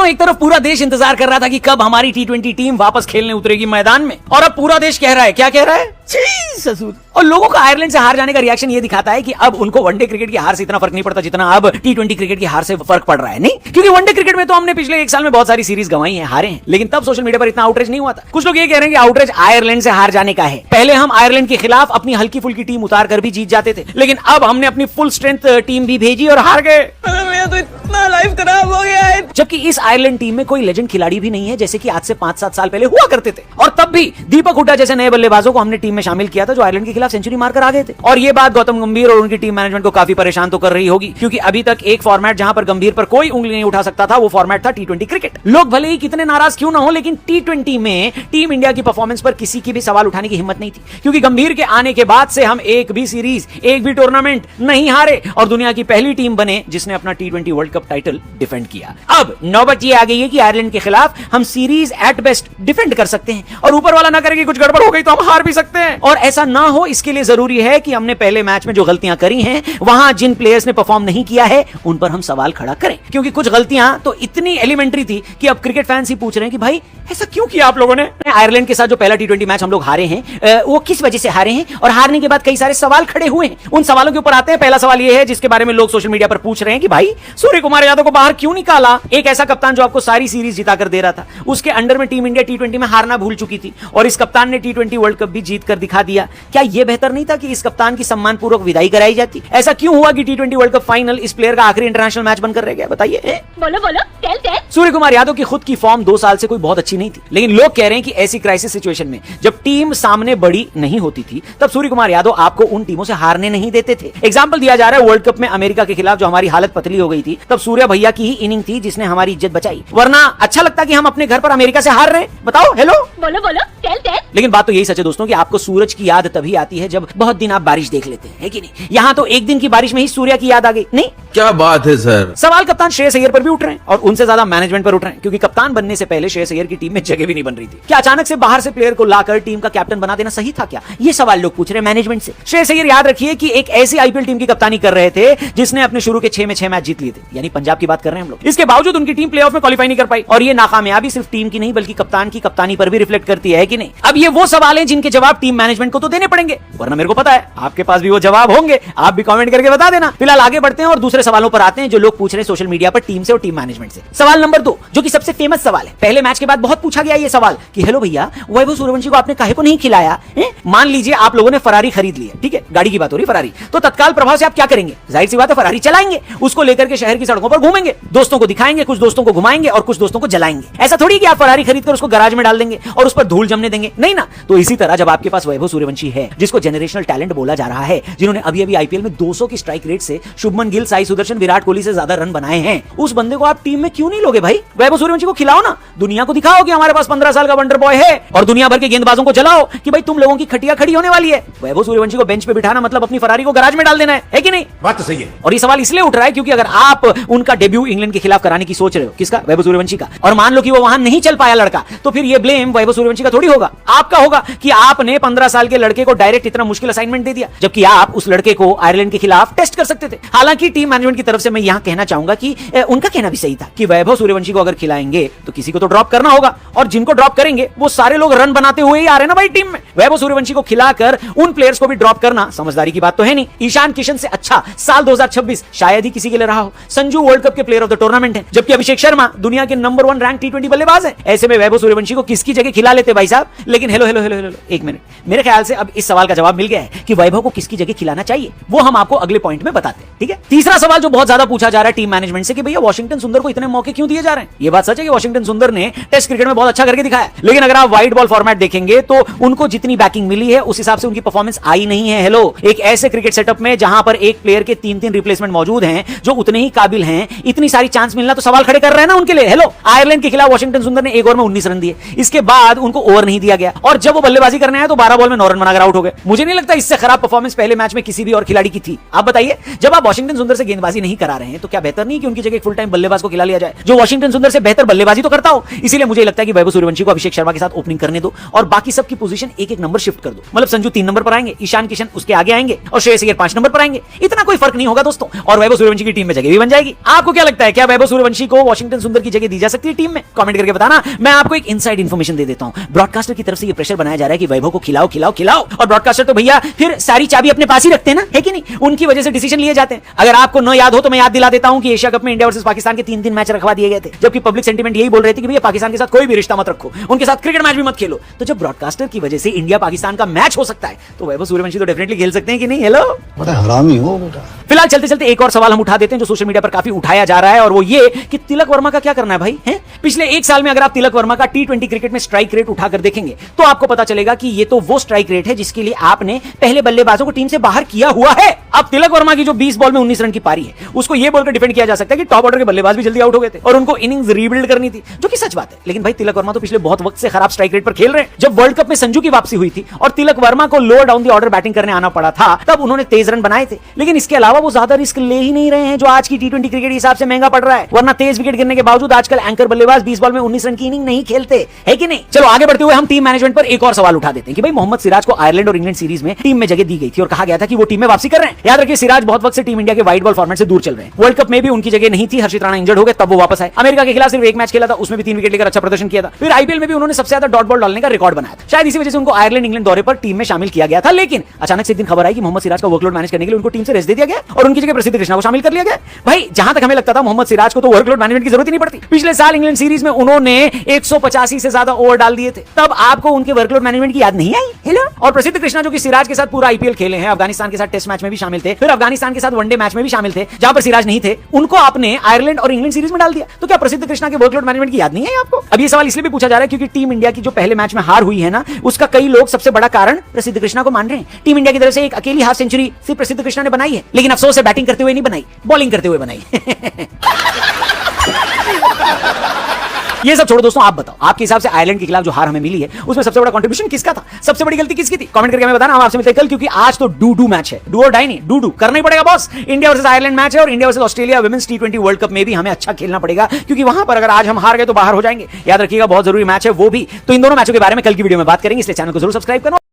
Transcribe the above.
दोस्तों, एक तरफ पूरा देश इंतजार कर रहा था कि कब हमारी टी20 टीम वापस खेलने उतरेगी मैदान में, और अब पूरा देश कह रहा है, क्या कह रहा है, ससुर। और लोगों का आयरलैंड से हार जाने का रिएक्शन ये दिखाता है कि अब उनको वनडे क्रिकेट की हार से इतना फर्क नहीं पड़ता जितना अब टी20 क्रिकेट की हार से फर्क पड़ रहा है। नहीं, क्योंकि वनडे क्रिकेट में तो हमने पिछले 1 साल में बहुत सारी सीरीज गंवाई हैं, हारे हैं, लेकिन तब सोशल मीडिया पर इतना आउटरीच नहीं हुआ था। कुछ लोग ये कह रहे हैं कि आउटरीच आयरलैंड से हार जाने का है। पहले हम आयरलैंड के खिलाफ अपनी हल्की फुल्की टीम उतार कर भी जीत जाते थे, लेकिन अब हमने अपनी फुल स्ट्रेंथ टीम भी भेजी और हार गए। तो इतना लाइफ खराब हो गया है। जबकि इस आयरलैंड टीम में कोई लेजेंड खिलाड़ी भी नहीं है, जैसे कि आज से 5-7 साल पहले हुआ करते थे। और तब भी दीपक हुड्डा जैसे नए बल्लेबाजों को हमने टीम में शामिल किया था, जो आयरलैंड के खिलाफ सेंचुरी मारकर आ गए थे। और ये बात गौतम गंभीर और उनकी टीम मैनेजमेंट को काफी परेशान तो कर रही होगी, क्योंकि अभी तक एक फॉर्मेट जहां पर गंभीर पर कोई उंगली नहीं उठा सकता था, वो फॉर्मेट था टी20 क्रिकेट। लोग भले ही कितने नाराज क्यों ना हो, लेकिन टी20 में टीम इंडिया की परफॉर्मेंस पर किसी की भी सवाल उठाने की हिम्मत नहीं थी, क्योंकि गंभीर के आने के बाद से हम एक भी सीरीज, एक भी टूर्नामेंट नहीं हारे और दुनिया की पहली टीम बने जिसने अपना टी20 वर्ल्ड कप टाइटल डिफेंड किया। अब नौबत ये आ गई है कि आयरलैंड के खिलाफ हम सीरीज एट बेस्ट डिफेंड कर सकते हैं, और ऊपर वाला ना करे कि कुछ गड़बड़ हो गई तो हम हार भी सकते हैं। और ऐसा ना हो, इसके लिए जरूरी है कि हमने पहले मैच में जो गलतियां करी हैं, वहां जिन प्लेयर्स ने परफॉर्म नहीं किया है उन पर हम सवाल खड़ा करें, क्योंकि कुछ गलतियां तो इतनी एलिमेंट्री थी कि अब क्रिकेट फैंस ही पूछ रहे हैं कि भाई ऐसा क्यों किया आप लोगों ने। आयरलैंड के साथ जो पहला टी20 मैच हम लोग हारे हैं, वो किस वजह से हारे हैं, और हारने के बाद कई सारे सवाल खड़े हुए हैं। उन सवालों के ऊपर आते हैं। पहला सवाल यह है जिसके बारे में लोग सोशल मीडिया पर पूछ रहे हैं कि भाई सूर्य कुमार यादव को बाहर क्यों निकाला। एक ऐसा कप्तान जो आपको सारी सीरीज जिता कर दे रहा था, उसके अंडर में टीम इंडिया टी20 में हारना भूल चुकी थी, और इस कप्तान ने टी20 वर्ल्ड कप भी जीत कर दिखा दिया। क्या यह बेहतर नहीं था कि इस कप्तान की सम्मानपूर्वक विदाई कराई जाती। ऐसा क्यों हुआ कि टी20 वर्ल्ड कप फाइनल इस प्लेयर का आखिरी इंटरनेशनल मैच बनकर रह गया, बताइए। बोलो बोलो, टेल। सूर्य कुमार यादव की खुद की फॉर्म 2 साल से कोई बहुत अच्छी नहीं थी, लेकिन लोग कह रहे हैं कि ऐसी क्राइसिस सिचुएशन में जब टीम सामने बड़ी नहीं होती थी, तब सूर्य कुमार यादव आपको उन टीमों से हारने नहीं देते थे। एग्जांपल दिया जा रहा है वर्ल्ड कप में अमेरिका के खिलाफ जो हमारी हालत पतली हो गई थी, तब सूर्य भैया की ही इनिंग थी जिसने हमारी इज्जत बचाई। वरना अच्छा लगता कि हम अपने घर पर अमेरिका से हार रहे हैं, बताओ। हेलो, बोलो बोलो, टेल। लेकिन बात तो यही सच है दोस्तों कि आपको सूरज की याद तभी आती है जब बहुत दिन आप बारिश देख लेते हैं, है कि नहीं। यहाँ तो एक दिन की बारिश में ही सूर्य की याद आ गई। नहीं, क्या बात है सर। सवाल कप्तान श्रेयस अय्यर पर भी उठ रहे हैं, और उनसे ज्यादा मैनेजमेंट पर उठ रहे हैं, क्योंकि कप्तान बनने से पहले श्रेयस अय्यर की टीम में जगह भी नहीं बन रही थी। क्या अचानक से बाहर से प्लेयर को लाकर टीम का कैप्टन बना देना सही था क्या, ये सवाल लोग पूछ रहे हैं मैनेजमेंट से। श्रेयस अय्यर याद रखिए कि एक ऐसी आईपीएल टीम की कप्तानी कर रहे थे जिसने अपने शुरू के 6 में 6 मैच जीत लिए थे, यानी पंजाब की बात कर रहे हैं हम लोग। इसके बावजूद उनकी टीम प्लेऑफ में क्वालिफाई नहीं कर पाई, और ये नाकामयाबी सिर्फ टीम की नहीं बल्कि कप्तान की कप्तानी पर भी रिफ्लेक्ट करती है कि नहीं। अब ये वो सवाल हैं जिनके जवाब टीम मैनेजमेंट को तो देने पड़ेंगे, वरना मेरे को पता है आपके पास भी वो जवाब होंगे। आप भी कमेंट करके बता देना। फिलहाल आगे बढ़ते हैं और दूसरे सवालों पर आते हैं जो लोग पूछ रहे हैं सोशल मीडिया पर टीम से और टीम मैनेजमेंट से। सवाल नंबर 2, जो कि सबसे फेमस सवाल है, पहले मैच के बाद बहुत पूछा गया ये सवाल कि हेलो भैया, वैभव सूर्यवंशी को आपने काहे को नहीं खिलाया। मान लीजिए आप लोगों ने फरारी खरीद ली है, ठीक है, गाड़ी की बात हो रही फरारी, तो तत्काल प्रभाव से आप क्या करेंगे। जाहिर सी बात है फरारी चलाएंगे, उसको लेकर के शहर की सड़कों पर घूमेंगे, दोस्तों को दिखाएंगे, कुछ दोस्तों को घुमाएंगे और कुछ दोस्तों को जलाएंगे। ऐसा थोड़ी कि आप फरारी खरीदकर उसको गैराज में डाल देंगे और उस पर धूल जमने देंगे, नहीं ना। तो इसी तरह जब आपके पास वैभव सूर्यवंशी है, जिसको जनरेशनल टैलेंट बोला जा रहा है, जिन्होंने अभी अभी आईपीएल में 200 की स्ट्राइक रेट से शुभमन गिल, साई सुदर्शन, विराट कोहली से ज्यादा रन बनाए हैं, उस बंदे को आप टीम में क्यों नहीं लोगे भाई। वैभव सूर्यवंशी को खिलाओ ना, दुनिया को दिखाओ कि हमारे पास 15 साल का वंडर बॉय है, और दुनिया भर के गेंदबाजों को जलाओ कि भाई तुम लोगों की खटिया खड़ी होने वाली है। वैभव सूर्यवंशी को बेंच पे बिठाना मतलब अपनी फरारी को गैराज में डाल देना है कि नहीं। बात तो सही है। और ये सवाल इसलिए उठ रहा है क्योंकि अगर आप उनका डेब्यू इंग्लैंड के खिलाफ कराने की सोच रहे हो, किसका, वैभव सूर्यवंशी का, और मान लो कि वो वहां नहीं चल पाया लड़का, तो फिर ये ब्लेम वैभव सूर्यवंशी का थोड़ी होगा, आपका होगा कि आपने 15 साल के लड़के को डायरेक्ट इतना मुश्किल असाइनमेंट दे दिया, जबकि आप उस लड़के को आयरलैंड के खिलाफ टेस्ट कर सकते थे। हालांकि टीम मैनेजमेंट की तरफ से मैं यहां कहना चाहूंगा कि उनका कहना भी सही था कि वैभव सूर्यवंशी को अगर खिलाएंगे तो किसी को तो ड्रॉप करना होगा, और जिनको ड्रॉप करेंगे वो सारे लोग रन बनाते हुए ही आ रहे हैं ना भाई टीम में। वैभव सूर्यवंशी को खिलाकर उन प्लेयर्स को भी ड्रॉप करना समझदारी की बात तो है नहीं। ईशान किशन से अच्छा साल 2026 शायद ही किसी के लिए रहा हो। संजू वर्ल्ड कप के प्लेयर ऑफ द टूर्नामेंट है, जबकि अभिषेक शर्मा दुनिया के नंबर 1 रैंक टी20 बल्लेबाज है। ऐसे में वैभव सूर्यवंशी को किसकी जगह खिला लेते भाई साहब। लेकिन हेलो हेलो हेलो हेलो, एक मिनट, मेरे ख्याल से अब इस सवाल का जवाब मिल गया है कि वैभव को किसकी जगह खिलाना चाहिए, वो हम आपको अगले पॉइंट में बताते हैं, ठीक है। तीसरा सवाल जो बहुत ज्यादा पूछा जा रहा है टीम मैनेजमेंट से कि भैया वॉशिंगटन सुंदर को इतने मौके क्यों दिए जा रहे हैं। ये बात सच है कि वॉशिंगटन सुंदर ने टेस्ट क्रिकेट में बहुत अच्छा करके दिखाया, लेकिन अगर आप वाइड बॉल फॉर्मेट देखेंगे तो उनको जितनी बैकिंग मिली है उस हिसाब से उनकी परफॉर्मेंस आई नहीं है। हेलो, एक ऐसे क्रिकेट सेटअप में जहां पर एक प्लेयर के 3-3 रिप्लेसमेंट मौजूद हैं जो उतने ही काबिल हैं, इतनी सारी चांस मिलना तो सवाल खड़े कर रहे हैं ना उनके लिए। हेलो, आयरलैंड के खिलाफ वॉशिंगटन सुंदर ने एक ओवर में 19 रन दिए, इसके बाद उनको ओवर नहीं दिया गया, और जब वो बल्लेबाजी करने आए तो 12 बॉल में 9 रन बनाकर आउट हो गए। मुझे नहीं लगता इससे खराब परफॉर्मेंस पहले मैच में किसी भी और खिलाड़ी की थी। आप बताइए, जब आप वॉशिंगटन सुंदर से गेंदबाजी नहीं करा रहे हैं तो क्या बेहतर नहीं कि उनकी जगह एक फुल टाइम बल्लेबाज को खिला लिया जाए जो वॉशिंगटन सुंदर से बेहतर बल्लेबाजी तो करता हो। इसीलिए मुझे लगता है कि वैभव सूर्यवंशी को अभिषेक शर्मा के साथ ओपनिंग करने दो और बाकी सबकी पोजीशन एक एक नंबर शिफ्ट कर दो। मतलब संजू 3 नंबर पर आएंगे, ईशान किशन उसके आगे आएंगे और श्रेयस अय्यर 5 नंबर पर आएंगे। इतना कोई फर्क नहीं होगा दोस्तों, और वैभव सूर्यवंशी की टीम में जगह भी बन जाएगी। आपको क्या लगता है, क्या वैभव सूर्यवंशी को वॉशिंगटन सुंदर की जगह दी जा सकती है टीम में? कमेंट करके बताना। मैं आपको एक इनसाइड इन्फॉर्मेशन दे देता हूं। ब्रॉडकास्टर की तरफ से ये प्रेशर बनाया जा रहा है कि वैभव को खिलाओ खिलाओ खिलाओ, और ब्रॉडकास्टर तो भैया फिर सारी चाबी अपने पास ही रखते हैं ना, है कि नहीं? उनकी वजह से डिसीजन लिए जाते हैं। अगर आपको न याद हो तो मैं याद दिला देता हूं कि एशिया कप में इंडिया वर्सेस पाकिस्तान के 3 मैच रखवा दिए गए थे, जबकि पब्लिक सेंटीमेंट यही बोल रहे थे कि भैया पाकिस्तान के साथ कोई भी रिश्ता मत रखो, उनके साथ क्रिकेट मैच भी मत खेलो। तो जब ब्रॉडकास्टर की वजह से इंडिया पाकिस्तान का मैच हो सकता है तो वैभव सूर्यवंशी तो डेफिनेटली खेल सकते हैं कि नहीं? हेलो, बड़ा हरामी हो बेटा। फिलहाल चलते चलते एक और सवाल हम उठा देते हैं जो सोशल मीडिया पर काफी उठाया जा रहा है, और वो ये कि तिलक वर्मा का क्या करना है भाई? हैं? पिछले 1 साल में अगर आप तिलक वर्मा का T20 क्रिकेट में स्ट्राइक रेट उठाकर देखेंगे तो आपको पता चलेगा कि ये तो वो स्ट्राइक रेट है जिसके लिए आपने पहले बल्लेबाजों को टीम से बाहर किया हुआ है। अब तिलक वर्मा की जो 20 बॉल में 19 रन की पारी है उसको ये बोलकर डिफेंड किया जा सकता है कि टॉप ऑर्डर के बल्लेबाज भी जल्दी आउट हो गए थे और उनको इनिंग्स रीबिल्ड करनी थी, जो कि सच बात है। लेकिन भाई तिलक वर्मा तो पिछले बहुत वक्त से खराब स्ट्राइक रेट पर खेल रहे हैं। जब वर्ल्ड कप में संजू की वापसी हुई थी और तिलक वर्मा को lower down the order batting करने आना पड़ा था, तब उन्होंने तेज रन बनाए थे। लेकिन इसके अलावा वो ज्यादा रिस्क ले ही नहीं रहे हैं जो आज की T20 क्रिकेट हिसाब से महंगा पड़ रहा है। वरना तेज विकेट गिरने के बावजूद आजकल एंकर बल्लेबाज 20 बॉल में 19 रन की इनिंग नहीं खेलते, है कि नहीं? चलो आगे बढ़ते हुए हम टीम मैनेजमेंट पर एक और सवाल उठा देते हैं कि भाई मोहम्मद सिराज को आयरलैंड और इंग्लैंड सीरीज में टीम में जगह दी गई थी और कहा गया था कि वो टीम में वापसी कर रहे हैं। याद रखिए, सिराज बहुत वक्त से टीम इंडिया के व्हाइट बॉल फॉर्मेट से दूर चल रहे हैं। वर्ल्ड कप में भी उनकी जगह नहीं थी, हर्षित राणा इंजर्ड हो गए, तब वो वापस आए। अमेरिका के खिलाफ सिर्फ 1 मैच खेला था, उसमें भी 3 विकेट लेकर अच्छा प्रदर्शन किया था। फिर आईपीएल में भी उन्होंने सबसे ज्यादा डॉट बॉल डालने का रिकॉर्ड बनाया था। शायद इसी वजह से उनको आयरलैंड इंग्लैंड दौरे पर टीम में शामिल किया गया था। लेकिन अचानक से एक दिन खबर आई कि मोहम्मद सिराज का वर्कलोड मैनेज करने के लिए उनको टीम से रेस्ट दे दिया गया और उनकी जगह प्रसिद्ध कृष्णा को शामिल कर लिया गया। भाई जहां तक हमें लगता था मोहम्मद सिराज को तो वर्कलोड मैनेजमेंट की जरूरत ही नहीं पड़ती। पिछले साल इंग्लैंड सीरीज में उन्होंने 185 से ज्यादा ओवर डाल दिए थे, तब आपको उनके वर्कलोड मैनेजमेंट की याद नहीं आई? हेलो। और प्रसिद्ध कृष्णा जो कि सिराज के साथ पूरा आईपीएल खेले हैं, अफगानिस्तान के साथ टेस्ट मैच में भी शामिल थे, फिर अफगानिस्तान के साथ वनडे मैच में भी शामिल थे जहां पर सिराज नहीं थे, उनको आपने आयरलैंड और इंग्लैंड सीरीज में डाल दिया। तो क्या प्रसिद्ध कृष्णा के वर्कलोड मैनेजमेंट की याद नहीं है आपको? अब ये सवाल इसलिए भी पूछा जा रहा है क्योंकि टीम इंडिया की जो पहले मैच में हार हुई है ना, उसका कई लोग सबसे बड़ा कारण प्रसिद्ध कृष्णा को मान रहे हैं। टीम इंडिया की तरफ से एक अकेली हाफ सेंचुरी सिर्फ प्रसिद्ध कृष्णा ने बनाई है, लेकिन अफसोस है बैटिंग करते हुए नहीं बनाई, बॉलिंग करते हुए बनाई। ये सब छोड़ो दोस्तों, आप बताओ आपके हिसाब से आयरलैंड के खिलाफ जो हार हमें मिली है उसमें सबसे बड़ा कंट्रीब्यूशन किसका था? सबसे बड़ी गलती किसकी थी? कमेंट करके हमें बताना। हम आपसे मिलते हैं कल, क्योंकि आज तो डू मैच है, डू और डाई नहीं, डू करना ही पड़ेगा boss. India versus Ireland match है और India versus Australia women's T20 world cup में भी हमें अच्छा खेलना पड़ेगा, क्योंकि वहां पर अगर आज हम हार गए तो बाहर हो जाएंगे। याद रखिएगा, बहुत जरूरी मैच है वो भी। तो इन दोनों मैचों के बारे में कल की वीडियो में बात करेंगे, इसलिए चैनल को जरूर सब्सक्राइब करना।